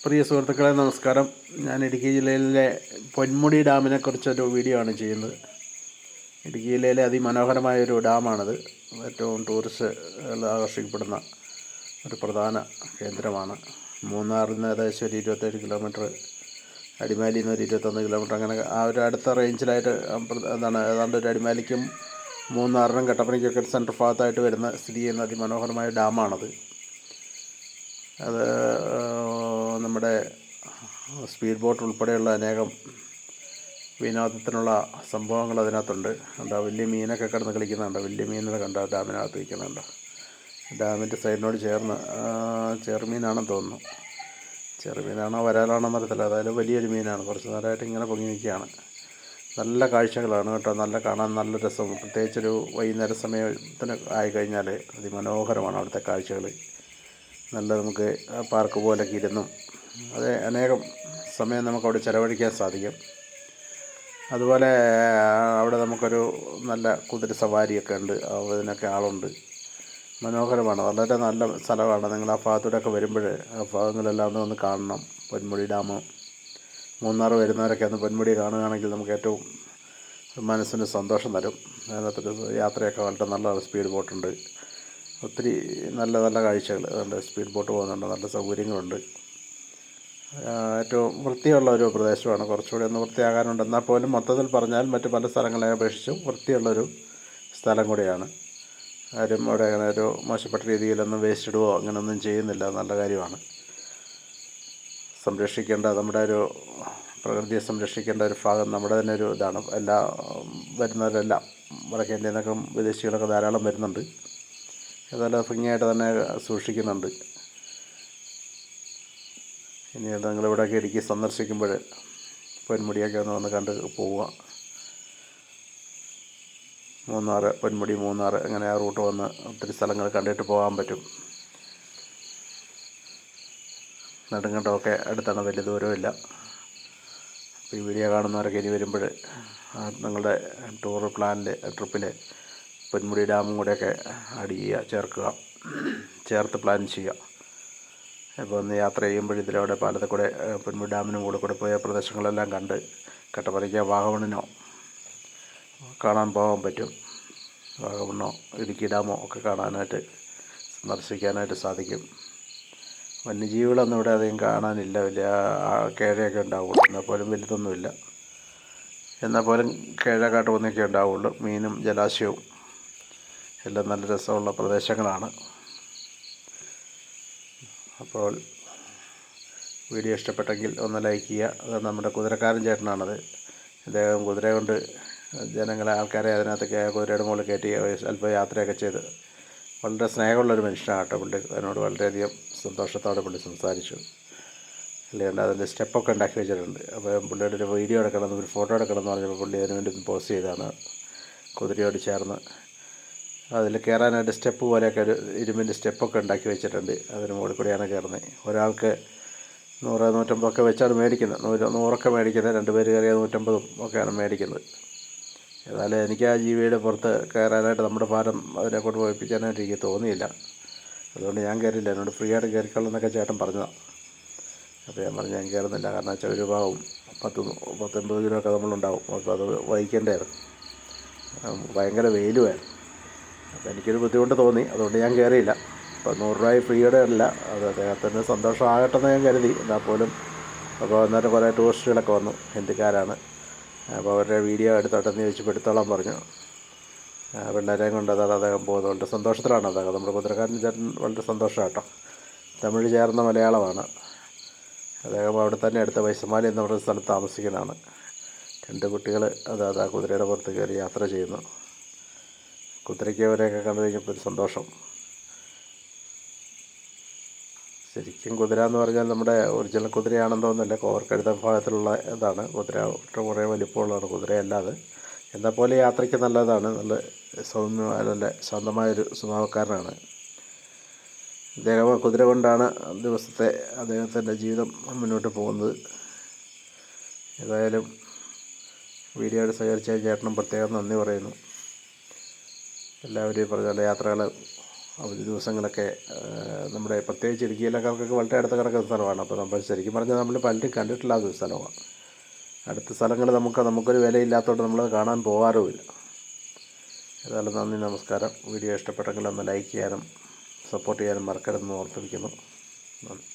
പ്രിയ സുഹൃത്തുക്കളെ നമസ്കാരം. ഞാൻ ഇടുക്കി ജില്ലയിലെ പൊന്മുടി ഡാമിനെക്കുറിച്ചൊരു വീഡിയോ ആണ് ചെയ്യുന്നത്. ഇടുക്കി ജില്ലയിലെ അതിമനോഹരമായൊരു ഡാമാണിത്. ഏറ്റവും ടൂറിസ്റ്റുകൾ ആകർഷിക്കപ്പെടുന്ന ഒരു പ്രധാന കേന്ദ്രമാണ്. മൂന്നാറിൽ നിന്ന് ഏകദേശം ഒരു 27 കിലോമീറ്റർ, അടിമാലിയിൽ നിന്ന് ഒരു 21 കിലോമീറ്റർ, അങ്ങനെ ആ ഒരു അടുത്ത റേഞ്ചിലായിട്ട് ഏതാണ്ട് ഒരു അടിമാലിക്കും മൂന്നാറിനും കട്ടപ്പനയ്ക്കൊക്കെ സെൻട്രൽ ഭാഗത്തായിട്ട് സ്ഥിതി ചെയ്യുന്ന അതിമനോഹരമായ ഡാമാണത്. അത് നമ്മുടെ സ്പീഡ് ബോട്ട് ഉൾപ്പെടെയുള്ള അനേകം വിനോദത്തിനുള്ള സംഭവങ്ങൾ അതിനകത്തുണ്ട്. വലിയ മീനൊക്കെ കിടന്ന് കളിക്കുന്നുണ്ട്. വലിയ മീനുകൾ കണ്ട ഡാമിനകത്ത് നിൽക്കുന്നുണ്ട്. ഡാമിൻ്റെ സൈഡിനോട് ചേർന്ന് ചെറുമീനാണെന്ന് തോന്നുന്നു. ചെറുമീനാണോ വരാലാണോ എന്നറിയത്തില്ല. അതായത് വലിയൊരു മീനാണ്. കുറച്ച് നേരമായിട്ട് ഇങ്ങനെ പൊങ്ങി നിൽക്കുകയാണ്. നല്ല കാഴ്ചകളാണ് കേട്ടോ. കാണാൻ നല്ല രസം. പ്രത്യേകിച്ചൊരു വൈകുന്നേര സമയത്തിന് ആയിക്കഴിഞ്ഞാൽ അതിമനോഹരമാണ് അവിടുത്തെ കാഴ്ചകൾ. നമുക്ക് പാർക്ക് പോലൊക്കെ ഇരുന്നും അനേകം സമയം നമുക്കവിടെ ചിലവഴിക്കാൻ സാധിക്കും. അതുപോലെ അവിടെ നമുക്കൊരു നല്ല കുതിര സവാരിയൊക്കെ ഉണ്ട്. അതിനൊക്കെ ആളുണ്ട്. മനോഹരമാണ്. വളരെ നല്ല സ്ഥലമാണ്. നിങ്ങൾ ആ ഭാഗത്തൂടെയൊക്കെ വരുമ്പോൾ ആ ഭാഗങ്ങളെല്ലാം ഒന്ന് കാണണം. പൊന്മുടി ഡാം, മൂന്നാർ വരുന്നവരൊക്കെ ഒന്ന് പൊന്മുടി കാണുകയാണെങ്കിൽ നമുക്ക് ഏറ്റവും മനസ്സിന് സന്തോഷം തരും. അതിനകത്തൊരു യാത്രയൊക്കെ വളരെ നല്ല സ്പീഡ് ബോട്ടുണ്ട്. ഒത്തിരി നല്ല നല്ല കാഴ്ചകൾ. അതുകൊണ്ട് സ്പീഡ് ബോട്ട് പോകുന്നുണ്ട്. നല്ല സൗകര്യങ്ങളുണ്ട്. ഏറ്റവും വൃത്തിയുള്ള ഒരു പ്രദേശമാണ്. കുറച്ചുകൂടി ഒന്ന് വൃത്തിയാകാനുണ്ട്. എന്നാൽ പോലും മൊത്തത്തിൽ പറഞ്ഞാൽ മറ്റ് പല സ്ഥലങ്ങളെ അപേക്ഷിച്ചും വൃത്തിയുള്ളൊരു സ്ഥലം കൂടിയാണ്. ആരും അവിടെ അങ്ങനെ ഒരു മോശപ്പെട്ട രീതിയിലൊന്നും വേസ്റ്റ് ഇടുകയോ അങ്ങനെയൊന്നും ചെയ്യുന്നില്ല. നല്ല കാര്യമാണ്. നമ്മുടെ ഒരു പ്രകൃതിയെ സംരക്ഷിക്കേണ്ട ഒരു ഭാഗം നമ്മുടെ തന്നെ ഒരു ഇതാണ്. വരുന്നവരെല്ലാം വടക്കേ ഇന്ത്യയിൽ നിന്നൊക്കെ വിദേശികളൊക്കെ ധാരാളം വരുന്നുണ്ട്. അതെല്ലാം ഭംഗിയായിട്ട് തന്നെ സൂക്ഷിക്കുന്നുണ്ട്. ഇനി നിങ്ങളിവിടെയൊക്കെ ഇടുക്കി സന്ദർശിക്കുമ്പോൾ പൊന്മുടിയൊക്കെ ഒന്ന് വന്ന് കണ്ട് പോവുക. പൊന്മുടി, മൂന്നാർ അങ്ങനെ ആ റൂട്ട് വന്ന് ഒത്തിരി സ്ഥലങ്ങൾ കണ്ടിട്ട് പോകാൻ പറ്റും. നെടുങ്കണ്ടമൊക്കെ അടുത്താണ്, വലിയ ദൂരമില്ല. അപ്പോൾ ഈ വീഡിയോ കാണുന്നവരൊക്കെ ഇനി വരുമ്പോൾ നിങ്ങളുടെ ട്രിപ്പിൽ പൊന്മുടി ഡാമും കൂടെയൊക്കെ ചേർത്ത് പ്ലാൻ ചെയ്യുക. ഇപ്പോൾ ഒന്ന് യാത്ര ചെയ്യുമ്പോൾ ഇതിലൂടെ പാലത്തിൽ കൂടെ പൊന്മുടി ഡാമിനും കൂടെ പോയ പ്രദേശങ്ങളെല്ലാം കണ്ട് കട്ടപ്പനയ്ക്കോ വാഗമണ്ണിനോ കാണാൻ പോകാൻ പറ്റും. വാഗമണ്ണോ ഇടുക്കി ഡാമോ ഒക്കെ സന്ദർശിക്കാനായിട്ട് സാധിക്കും. വന്യജീവികളൊന്നും ഇവിടെ അധികം കാണാനില്ല. വലിയ കേഴയൊക്കെ ഉണ്ടാവുള്ളൂ. എന്നാൽ പോലും വലുതൊന്നുമില്ല. എന്നാൽ പോലും കേഴ കാട്ടുപന്നിയൊക്കെ ഉണ്ടാവുള്ളൂ. മീനും ജലാശയവും എല്ലാം നല്ല രസമുള്ള പ്രദേശങ്ങളാണ്. അപ്പോൾ വീഡിയോ ഇഷ്ടപ്പെട്ടെങ്കിൽ ഒന്ന് ലൈക്ക് ചെയ്യുക. അത് നമ്മുടെ കുതിരക്കാരൻ ചേട്ടനാണത്. അദ്ദേഹം കുതിര കൊണ്ട് ആൾക്കാരെ അതിനകത്തൊക്കെ കുതിരയുടെ മുകളിൽ കയറ്റി അല്പം യാത്രയൊക്കെ ചെയ്ത് വളരെ സ്നേഹമുള്ളൊരു മനുഷ്യനാണ് കേട്ടോ പുള്ളി. അതിനോട് വളരെയധികം സന്തോഷത്തോടെ പുള്ളി സംസാരിച്ചു. അല്ലാണ്ട് അതിൻ്റെ സ്റ്റെപ്പൊക്കെ ഉണ്ടാക്കി വെച്ചിട്ടുണ്ട്. അപ്പോൾ പുള്ളിയുടെ ഒരു വീഡിയോ എടുക്കണം, ഒരു ഫോട്ടോ എടുക്കണം എന്ന് പറഞ്ഞപ്പോൾ പുള്ളി അതിന് വേണ്ടി പോസ്റ്റ് ചെയ്താണ്. കുതിരയോട് ചേർന്ന് അതിൽ കയറാനായിട്ട് സ്റ്റെപ്പ് പോലെയൊക്കെ ഒരു ഇരുമ്പിൻ്റെ സ്റ്റെപ്പൊക്കെ ഉണ്ടാക്കി വെച്ചിട്ടുണ്ട്. അതിന് മുകളിൽ കൂടിയാണ് കയറുന്നത്. ഒരാൾക്ക് 100-150 വെച്ചാണ് മേടിക്കുന്നത്. 100 മേടിക്കുന്നത്. 2 പേര് കയറിയ 150 ഒക്കെയാണ് മേടിക്കുന്നത്. ഏതായാലും എനിക്ക് ആ ജീവിയുടെ പുറത്ത് കയറാനായിട്ട് നമ്മുടെ ഭാരം അതിനെക്കൊണ്ട് പോയിപ്പിക്കാനായിട്ട് എനിക്ക് തോന്നിയില്ല. അതുകൊണ്ട് ഞാൻ കയറിയില്ല. എന്നോട് ഫ്രീ ആയിട്ട് കയറിക്കൊള്ളെന്നൊക്കെ ചേട്ടൻ പറഞ്ഞതാണ്. അപ്പോൾ ഞാൻ പറഞ്ഞു ഞാൻ കയറുന്നില്ല. കാരണം വെച്ചാൽ ഒരു ഭാഗം 10-80 കിലോ ഒക്കെ നമ്മളുണ്ടാവും. അപ്പോൾ അത് വഹിക്കേണ്ടതായിരുന്നു. ഭയങ്കര വെയിലുമായിരുന്നു. അപ്പോൾ എനിക്കൊരു ബുദ്ധിമുട്ട് തോന്നി. അതുകൊണ്ട് ഞാൻ കയറിയില്ല. അപ്പോൾ 100 രൂപ ഫ്രീയുടെ അല്ല, അത് അദ്ദേഹത്തിന് സന്തോഷമാകട്ടെന്ന് ഞാൻ കരുതി. എന്നാൽ പോലും അപ്പോൾ അന്നേരം കുറേ ടൂറിസ്റ്റുകളൊക്കെ വന്നു. ഹിന്ദിക്കാരാണ്. അപ്പോൾ അവരുടെ വീഡിയോ എടുത്തോട്ടെന്ന് ചോദിച്ചപ്പോൾ എടുത്തോളാൻ പറഞ്ഞു. പിള്ളേരെയും കൊണ്ട് അദ്ദേഹം പോകുന്നത് വളരെ സന്തോഷത്തിലാണ്. നമ്മുടെ കുതിരക്കാരൻ ചേട്ടൻ വളരെ സന്തോഷമാണ് കേട്ടോ. തമിഴ് ചേർന്ന മലയാളമാണ്. അദ്ദേഹം അവിടെ തന്നെ അടുത്ത വൈശമാലി എന്ന് പറയുന്ന സ്ഥലത്ത് താമസിക്കുന്നതാണ്. 2 കുട്ടികൾ ആ കുതിരയുടെ പുറത്ത് കയറി യാത്ര ചെയ്യുന്നു. കുതിരയ്ക്ക് അവരെയൊക്കെ കണ്ടു കഴിഞ്ഞപ്പോൾ ഒരു സന്തോഷം. ശരിക്കും കുതിര എന്ന് പറഞ്ഞാൽ നമ്മുടെ ഒറിജിനൽ കുതിരയാണെന്ന് തോന്നുന്നില്ല. കോവർക്കഴുത ഭാഗത്തിലുള്ള ഇതാണ് കുതിര. കുറേ വലിപ്പമുള്ളതാണ് കുതിരയല്ലാതെ. എന്നാൽ പോലെ യാത്രയ്ക്ക് നല്ലതാണ്. നല്ല ശാന്തമായൊരു സ്വഭാവക്കാരനാണ് അദ്ദേഹം. കുതിര കൊണ്ടാണ് അദ്ദേഹത്തിൻ്റെ ജീവിതം മുന്നോട്ട് പോകുന്നത്. ഏതായാലും വീഡിയോയുടെ സഹകരിച്ച ചേട്ടനും പ്രത്യേകം നന്ദി പറയുന്നു. എല്ലാവരും പറഞ്ഞ യാത്രകൾ അവധി ദിവസങ്ങളൊക്കെ നമ്മുടെ പ്രത്യേകിച്ച് ഇടുക്കി ജില്ലക്കാർക്കൊക്കെ വളരെ അടുത്ത് കിടക്കുന്ന സ്ഥലമാണ്. അപ്പോൾ നമ്മൾ ശരിക്കും പറഞ്ഞാൽ നമ്മൾ പലരും കണ്ടിട്ടില്ലാത്ത ഒരു സ്ഥലമാണ്. അടുത്ത സ്ഥലങ്ങൾ നമുക്കൊരു വിലയില്ലാത്തതുകൊണ്ട് നമ്മളത് കാണാൻ പോകാറുമില്ല. ഏതായാലും നന്ദി, നമസ്കാരം. വീഡിയോ ഇഷ്ടപ്പെട്ടെങ്കിൽ ഒന്ന് ലൈക്ക് ചെയ്യാനും സപ്പോർട്ട് ചെയ്യാനും മറക്കരുതെന്ന് ഓർമ്മിപ്പിക്കുന്നു. നന്ദി.